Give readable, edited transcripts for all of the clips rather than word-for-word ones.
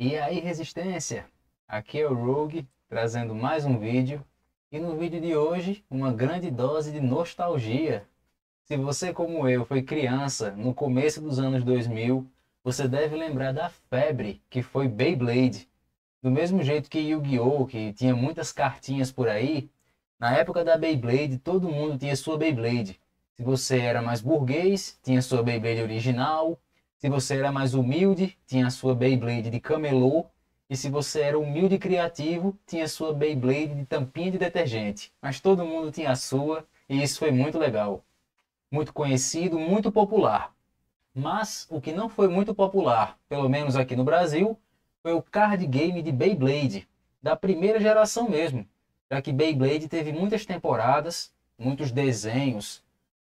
E aí, Resistência? Aqui é o Rogue, trazendo mais um vídeo. E no vídeo de hoje, uma grande dose de nostalgia. Se você, como eu, foi criança no começo dos anos 2000, você deve lembrar da febre que foi Beyblade. Do mesmo jeito que Yu-Gi-Oh!, que tinha muitas cartinhas por aí, na época da Beyblade, todo mundo tinha sua Beyblade. Se você era mais burguês, tinha sua Beyblade original. Se você era mais humilde, tinha a sua Beyblade de camelô. E se você era humilde e criativo, tinha a sua Beyblade de tampinha de detergente. Mas todo mundo tinha a sua, e isso foi muito legal. Muito conhecido, muito popular. Mas o que não foi muito popular, pelo menos aqui no Brasil, foi o card game de Beyblade, da primeira geração mesmo, já que Beyblade teve muitas temporadas, muitos desenhos,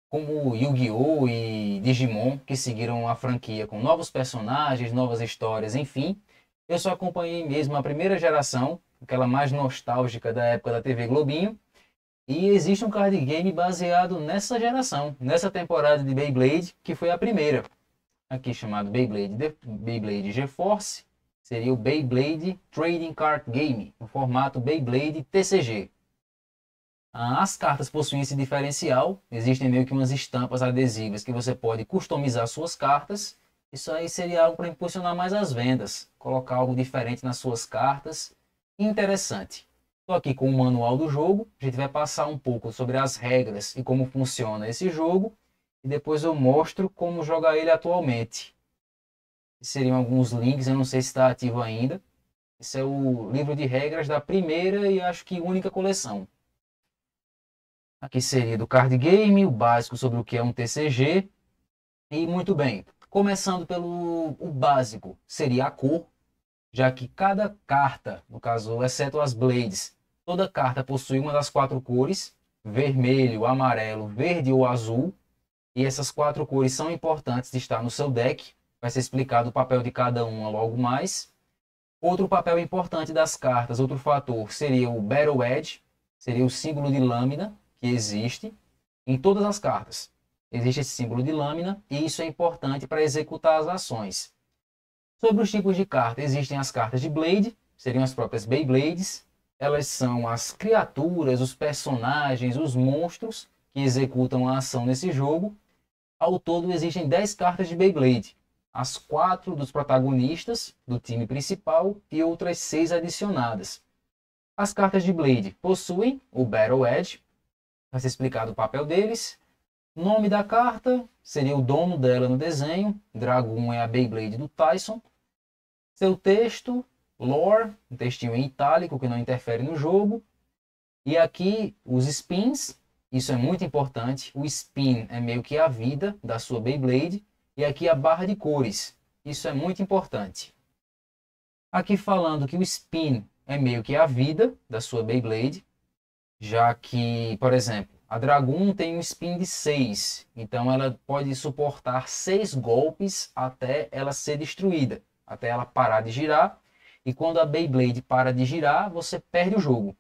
como Yu-Gi-Oh! E Digimon, que seguiram a franquia com novos personagens, novas histórias, enfim. Eu só acompanhei mesmo a primeira geração, aquela mais nostálgica da época da TV Globinho, e existe um card game baseado nessa geração, nessa temporada de Beyblade, que foi a primeira aqui chamado Beyblade GeForce, seria o Beyblade Trading Card Game, no formato Beyblade TCG. As cartas possuem esse diferencial, existem meio que umas estampas adesivas que você pode customizar suas cartas. Isso aí seria algo para impulsionar mais as vendas, colocar algo diferente nas suas cartas. Interessante. Estou aqui com o manual do jogo, a gente vai passar um pouco sobre as regras e como funciona esse jogo, e depois eu mostro como jogar ele atualmente. Seriam alguns links, eu não sei se está ativo ainda. Esse é o livro de regras da primeira e acho que única coleção. Aqui seria do card game, o básico sobre o que é um TCG. E muito bem, começando pelo o básico, seria a cor, já que cada carta, no caso, exceto as Blades, toda carta possui uma das quatro cores, vermelho, amarelo, verde ou azul. E essas quatro cores são importantes de estar no seu deck. Vai ser explicado o papel de cada uma logo mais. Outro papel importante das cartas, outro fator, seria o Battle Edge, seria o símbolo de lâmina que existe em todas as cartas. Existe esse símbolo de lâmina e isso é importante para executar as ações. Sobre os tipos de carta, existem as cartas de Blade, seriam as próprias Beyblades. Elas são as criaturas, os personagens, os monstros que executam a ação nesse jogo. Ao todo existem 10 cartas de Beyblade, as 4 dos protagonistas do time principal e outras 6 adicionadas. As cartas de Blade possuem o Battle Edge, vai ser explicado o papel deles. Nome da carta seria o dono dela no desenho, Dragoon é a Beyblade do Tyson. Seu texto, lore, um textinho em itálico que não interfere no jogo. E aqui os spins, isso é muito importante. O spin é meio que a vida da sua Beyblade. E aqui a barra de cores. Isso é muito importante. Aqui falando que o spin é meio que a vida da sua Beyblade. Já que, por exemplo, a Dragoon tem um spin de 6. Então ela pode suportar 6 golpes até ela ser destruída. Até ela parar de girar. E quando a Beyblade para de girar, você perde o jogo.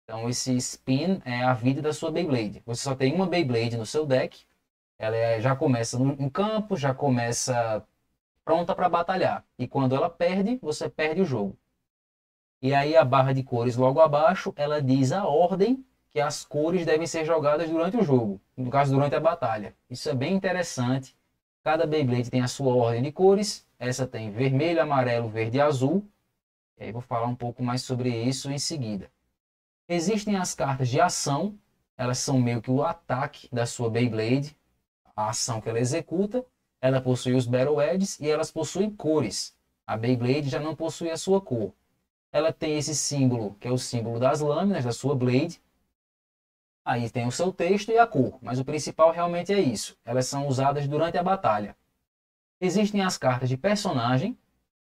Então esse spin é a vida da sua Beyblade. Você só tem uma Beyblade no seu deck. Ela já começa em campo, já começa pronta para batalhar. E quando ela perde, você perde o jogo. E aí a barra de cores logo abaixo, ela diz a ordem que as cores devem ser jogadas durante o jogo. No caso, durante a batalha. Isso é bem interessante. Cada Beyblade tem a sua ordem de cores. Essa tem vermelho, amarelo, verde e azul. E aí vou falar um pouco mais sobre isso em seguida. Existem as cartas de ação, elas são meio que o ataque da sua Beyblade, a ação que ela executa. Ela possui os Battle Edges e elas possuem cores. A Beyblade já não possui a sua cor. Ela tem esse símbolo, que é o símbolo das lâminas da sua Blade. Aí tem o seu texto e a cor, mas o principal realmente é isso. Elas são usadas durante a batalha. Existem as cartas de personagem,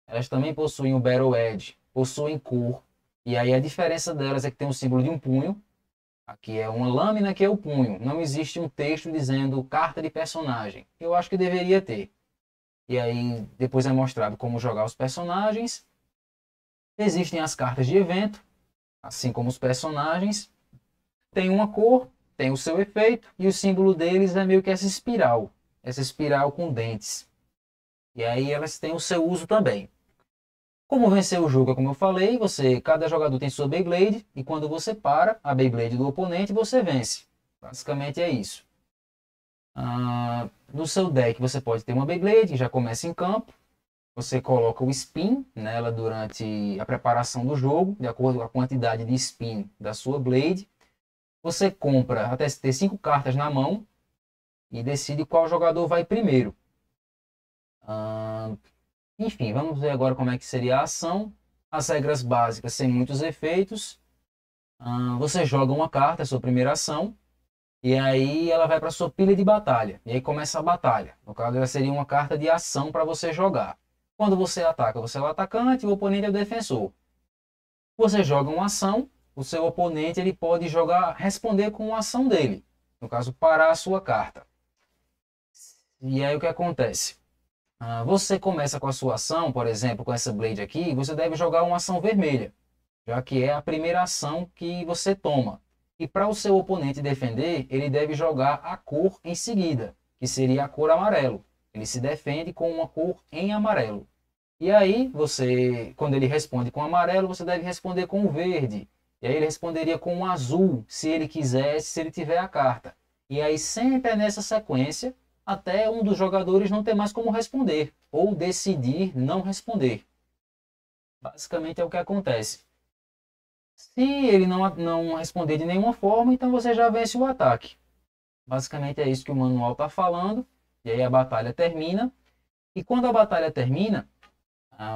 elas também possuem o Battle Edge, possuem cor. E aí a diferença delas é que tem o símbolo de um punho. Aqui é uma lâmina que é o punho. Não existe um texto dizendo carta de personagem. Eu acho que deveria ter. E aí depois é mostrado como jogar os personagens. Existem as cartas de evento, assim como os personagens. Tem uma cor, tem o seu efeito. E o símbolo deles é meio que essa espiral. Essa espiral com dentes. E aí elas têm o seu uso também. Como vencer o jogo é como eu falei, cada jogador tem sua Beyblade e quando você para a Beyblade do oponente, você vence. Basicamente é isso. No seu deck você pode ter uma Beyblade que já começa em campo. Você coloca o spin nela durante a preparação do jogo, de acordo com a quantidade de spin da sua Blade. Você compra até ter 5 cartas na mão e decide qual jogador vai primeiro. Enfim, vamos ver agora como é que seria a ação. As regras básicas sem muitos efeitos. Você joga uma carta, a sua primeira ação, e aí ela vai para sua pilha de batalha. E aí começa a batalha. No caso, ela seria uma carta de ação para você jogar. Quando você ataca, você é o atacante e o oponente é o defensor. Você joga uma ação, o seu oponente ele pode responder com uma ação dele. No caso, parar a sua carta. E aí o que acontece? Você começa com a sua ação, por exemplo, com essa Blade aqui, você deve jogar uma ação vermelha, já que é a primeira ação que você toma. E para o seu oponente defender, ele deve jogar a cor em seguida, que seria a cor amarelo. Ele se defende com uma cor em amarelo. E aí, quando ele responde com amarelo, você deve responder com o verde. E aí ele responderia com o azul, se ele quisesse, se ele tiver a carta. E aí sempre é nessa sequência, até um dos jogadores não ter mais como responder, ou decidir não responder. Basicamente é o que acontece. Se ele não responder de nenhuma forma, então você já vence o ataque. Basicamente é isso que o manual está falando. E aí a batalha termina. E quando a batalha termina,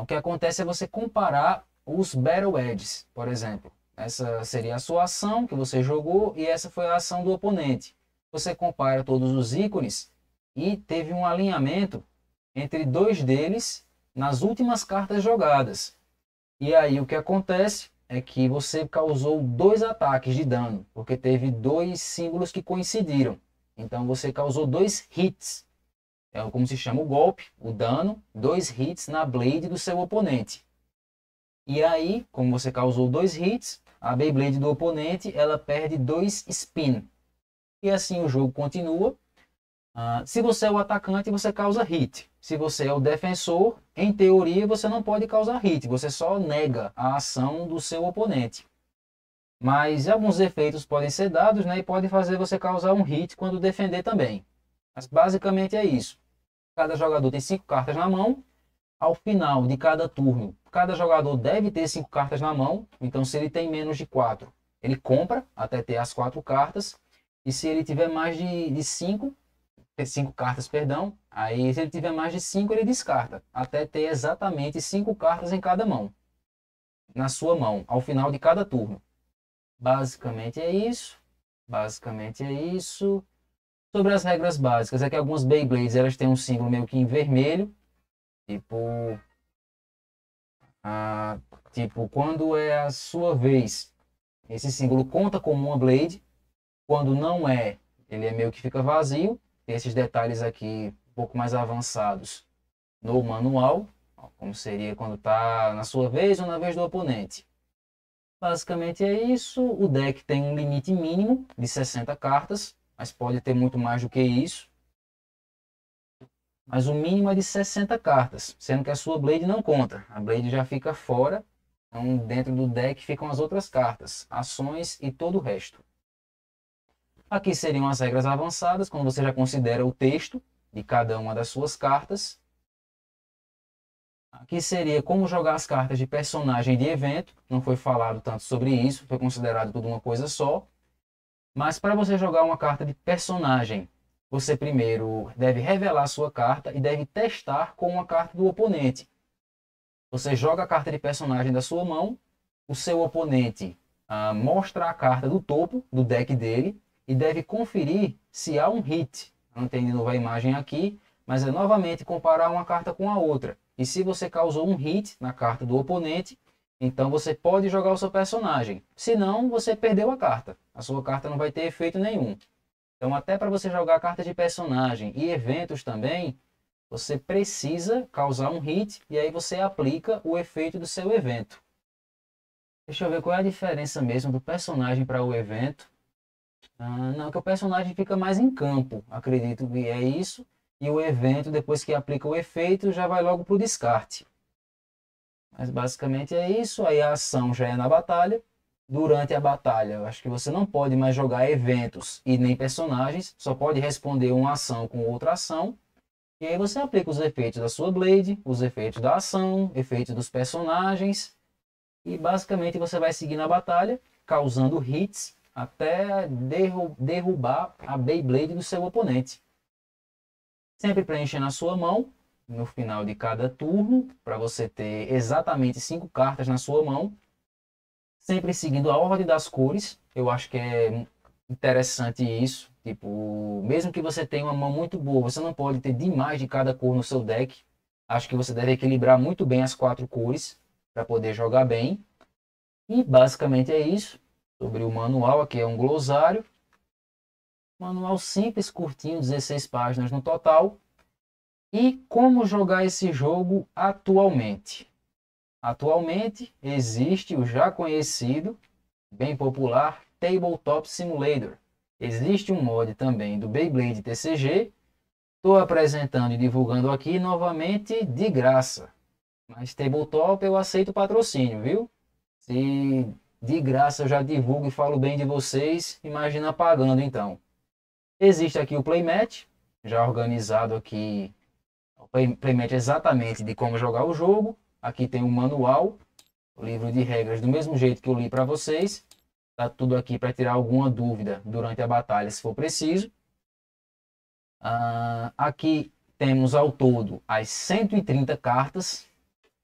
o que acontece é você comparar os Battle Edges, por exemplo. Essa seria a sua ação que você jogou e essa foi a ação do oponente. Você compara todos os ícones e teve um alinhamento entre dois deles nas últimas cartas jogadas. E aí o que acontece é que você causou 2 ataques de dano, porque teve 2 símbolos que coincidiram. Então você causou 2 hits. É como se chama o golpe, o dano, 2 hits na Blade do seu oponente. E aí, como você causou 2 hits, a Beyblade do oponente ela perde 2 spin. E assim o jogo continua. Se você é o atacante, você causa hit. Se você é o defensor, em teoria você não pode causar hit, você só nega a ação do seu oponente. Mas alguns efeitos podem ser dados, né, e podem fazer você causar um hit quando defender também. Mas basicamente é isso. Cada jogador tem 5 cartas na mão. Ao final de cada turno, cada jogador deve ter 5 cartas na mão. Então se ele tem menos de 4, ele compra até ter as 4 cartas. E se ele tiver mais de 5 cartas, perdão, aí se ele tiver mais de 5 ele descarta, até ter exatamente 5 cartas em cada mão, na sua mão, ao final de cada turno. Basicamente é isso. Basicamente é isso. Sobre as regras básicas, é que algumas Beyblades elas têm um símbolo meio que em vermelho, tipo quando é a sua vez, esse símbolo conta como uma Blade. Quando não é, ele é meio que fica vazio. Tem esses detalhes aqui um pouco mais avançados no manual, como seria quando está na sua vez ou na vez do oponente. Basicamente é isso. O deck tem um limite mínimo de 60 cartas, mas pode ter muito mais do que isso. Mas o mínimo é de 60 cartas, sendo que a sua Blade não conta. A Blade já fica fora, então dentro do deck ficam as outras cartas, ações e todo o resto. Aqui seriam as regras avançadas, quando você já considera o texto de cada uma das suas cartas. Aqui seria como jogar as cartas de personagem de evento. Não foi falado tanto sobre isso, foi considerado tudo uma coisa só. Mas para você jogar uma carta de personagem, você primeiro deve revelar a sua carta e deve testar com uma carta do oponente. Você joga a carta de personagem da sua mão, o seu oponente mostra a carta do topo do deck dele e deve conferir se há um hit. Não tem de novo a imagem aqui, mas é novamente comparar uma carta com a outra. E se você causou um hit na carta do oponente, então você pode jogar o seu personagem. Se não, você perdeu a carta. A sua carta não vai ter efeito nenhum. Então até para você jogar cartas de personagem e eventos também, você precisa causar um hit e aí você aplica o efeito do seu evento. Deixa eu ver qual é a diferença mesmo do personagem para o evento. Não, que o personagem fica mais em campo, acredito que é isso. E o evento, depois que aplica o efeito, já vai logo para o descarte. Mas basicamente é isso. Aí a ação já é na batalha. Durante a batalha, eu acho que você não pode mais jogar eventos e nem personagens. Só pode responder uma ação com outra ação. E aí você aplica os efeitos da sua Blade, os efeitos da ação, efeitos dos personagens. E basicamente você vai seguir na batalha, causando hits até derrubar a Beyblade do seu oponente. Sempre preenchendo a sua mão no final de cada turno, para você ter exatamente 5 cartas na sua mão. Sempre seguindo a ordem das cores. Eu acho que é interessante isso. Tipo, mesmo que você tenha uma mão muito boa, você não pode ter demais de cada cor no seu deck. Acho que você deve equilibrar muito bem as 4 cores para poder jogar bem. E basicamente é isso. Sobre o manual, aqui é um glossário. Manual simples, curtinho, 16 páginas no total. E como jogar esse jogo atualmente? Atualmente existe o já conhecido, bem popular, Tabletop Simulator. Existe um mod também do Beyblade TCG. Estou apresentando e divulgando aqui novamente de graça. Mas Tabletop eu aceito patrocínio, viu? Se de graça eu já divulgo e falo bem de vocês, imagina pagando então. Existe aqui o Playmat, já organizado aqui, o Playmat exatamente de como jogar o jogo. Aqui tem um manual, o livro de regras do mesmo jeito que eu li para vocês. Tá tudo aqui para tirar alguma dúvida durante a batalha, se for preciso. Aqui temos ao todo as 130 cartas.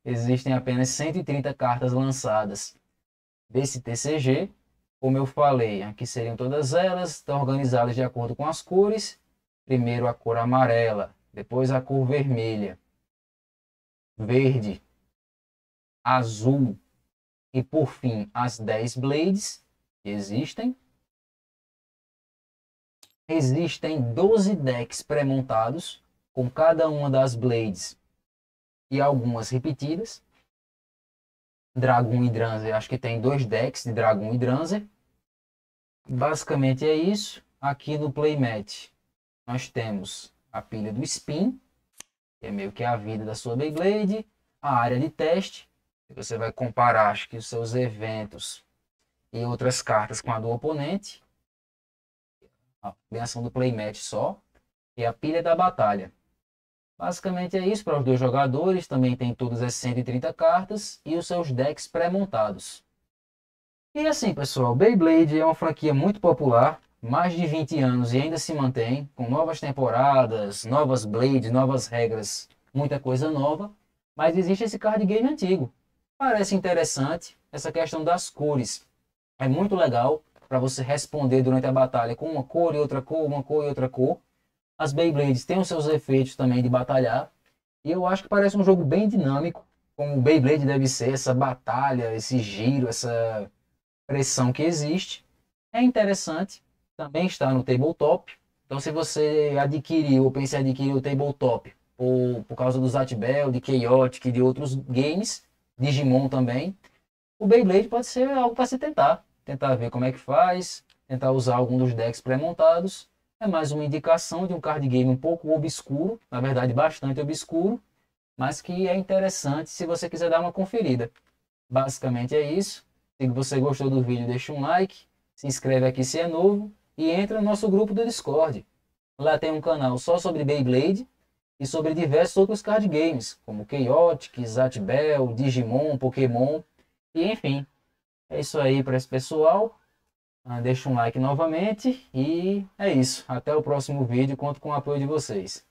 Existem apenas 130 cartas lançadas desse TCG. Como eu falei, aqui seriam todas elas, estão organizadas de acordo com as cores. Primeiro a cor amarela, depois a cor vermelha, verde, azul e por fim as 10 blades que existem. Existem 12 decks pré-montados com cada uma das blades e algumas repetidas. Dragon e Dranzer, acho que tem 2 decks de Dragon e Dranzer. Basicamente é isso. Aqui no Playmat nós temos a pilha do Spin, que é meio que a vida da sua Beyblade, a área de teste, que você vai comparar acho que os seus eventos e outras cartas com a do oponente. A benção do Playmat só, e a pilha da batalha. Basicamente é isso para os 2 jogadores, também tem todas as 130 cartas e os seus decks pré-montados. E assim, pessoal, Beyblade é uma franquia muito popular, mais de 20 anos e ainda se mantém, com novas temporadas, novas blades, novas regras, muita coisa nova. Mas existe esse card game antigo. Parece interessante essa questão das cores. É muito legal para você responder durante a batalha com uma cor e outra cor, uma cor e outra cor. As Beyblades têm os seus efeitos também de batalhar. E eu acho que parece um jogo bem dinâmico, como o Beyblade deve ser, essa batalha, esse giro, essa pressão que existe. É interessante, também está no Tabletop. Então se você adquiriu ou pensa em adquirir o Tabletop por causa do Zatbell, de Chaotic e de outros games, Digimon também, o Beyblade pode ser algo para se tentar. Tentar ver como é que faz, tentar usar algum dos decks pré-montados. É mais uma indicação de um card game um pouco obscuro, na verdade bastante obscuro, mas que é interessante se você quiser dar uma conferida. Basicamente é isso. Se você gostou do vídeo, deixa um like, se inscreve aqui se é novo e entra no nosso grupo do Discord. Lá tem um canal só sobre Beyblade e sobre diversos outros card games, como Chaotic, Zatbell, Digimon, Pokémon e enfim. É isso aí para esse pessoal. Deixa um like novamente e é isso. Até o próximo vídeo. Conto com o apoio de vocês.